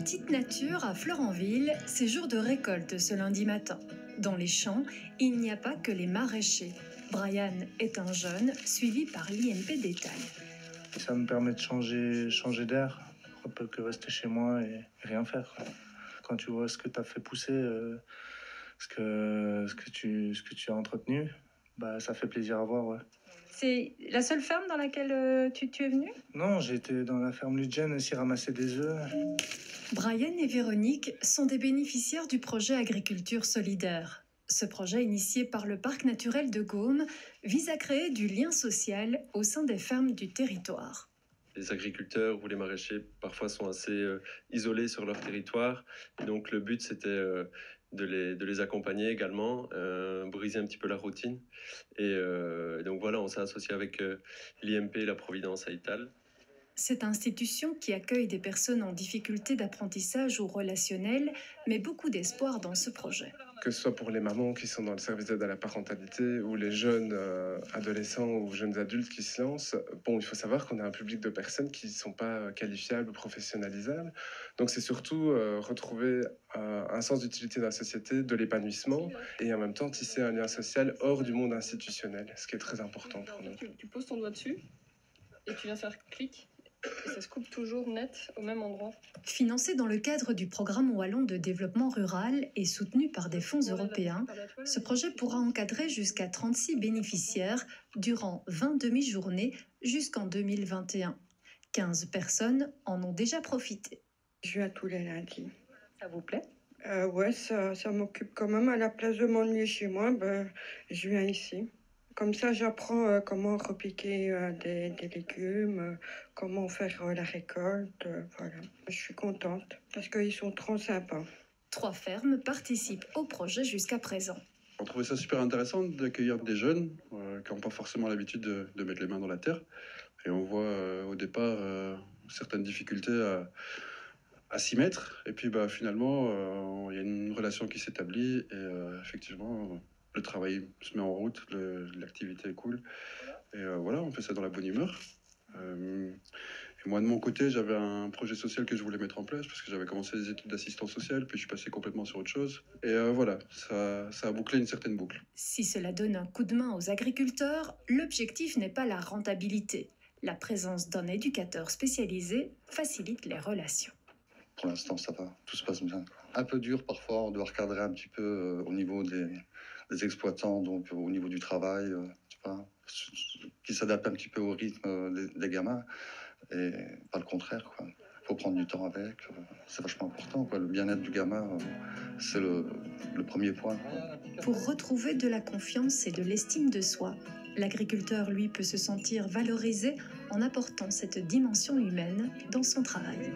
Petite nature à Florenville, c'est jour de récolte ce lundi matin. Dans les champs, il n'y a pas que les maraîchers. Brian est un jeune suivi par l'INP Détail. Ça me permet de changer d'air, un peu que rester chez moi et rien faire. Quand tu vois ce que tu as fait pousser, ce que tu as entretenu, bah, ça fait plaisir à voir. Ouais. C'est la seule ferme dans laquelle tu es venu ? Non, j'ai été dans la ferme Ludgen aussi ramasser des œufs. Brian et Véronique sont des bénéficiaires du projet Agriculture solidaire. Ce projet, initié par le parc naturel de Gaume, vise à créer du lien social au sein des fermes du territoire. Les agriculteurs ou les maraîchers parfois sont assez isolés sur leur territoire. Et donc le but c'était de les accompagner également, briser un petit peu la routine. Et donc voilà, on s'est associé avec l'IMP et la Providence à Ital. Cette institution qui accueille des personnes en difficulté d'apprentissage ou relationnel met beaucoup d'espoir dans ce projet. Que ce soit pour les mamans qui sont dans le service d'aide à la parentalité ou les jeunes adolescents ou jeunes adultes qui se lancent, bon, il faut savoir qu'on a un public de personnes qui ne sont pas qualifiables ou professionnalisables. Donc c'est surtout retrouver un sens d'utilité dans la société, de l'épanouissement et en même temps tisser un lien social hors du monde institutionnel, ce qui est très important pour nous. Tu poses ton doigt dessus et tu viens faire clic. Et ça se coupe toujours net au même endroit. Financé dans le cadre du programme wallon de développement rural et soutenu par des fonds européens, ce projet pourra encadrer jusqu'à 36 bénéficiaires durant 20 demi-journées jusqu'en 2021. 15 personnes en ont déjà profité. Je viens tous les lundis. Ça vous plaît ? Ouais, ça m'occupe quand même. À la place de m'ennuyer chez moi, je viens ici. Comme ça, j'apprends comment repiquer des légumes, comment faire la récolte. Voilà. Je suis contente parce qu'ils sont trop sympas. 3 fermes participent au projet jusqu'à présent. On trouvait ça super intéressant d'accueillir des jeunes qui n'ont pas forcément l'habitude de mettre les mains dans la terre. Et on voit au départ certaines difficultés à s'y mettre. Et puis finalement, il y a une relation qui s'établit et effectivement... Le travail se met en route, l'activité est cool. Et voilà, on fait ça dans la bonne humeur. Et moi, de mon côté, j'avais un projet social que je voulais mettre en place parce que j'avais commencé des études d'assistant social, puis je suis passé complètement sur autre chose. Et voilà, ça a bouclé une certaine boucle. Si cela donne un coup de main aux agriculteurs, l'objectif n'est pas la rentabilité. La présence d'un éducateur spécialisé facilite les relations. Pour l'instant, ça va, tout se passe bien. Un peu dur parfois, on doit recadrer un petit peu au niveau des exploitants, donc au niveau du travail, qui s'adaptent un petit peu au rythme des gamins, et pas le contraire, quoi. Il faut prendre du temps avec, c'est vachement important, quoi. Le bien-être du gamin, c'est le premier point, quoi. Pour retrouver de la confiance et de l'estime de soi, l'agriculteur, lui, peut se sentir valorisé en apportant cette dimension humaine dans son travail.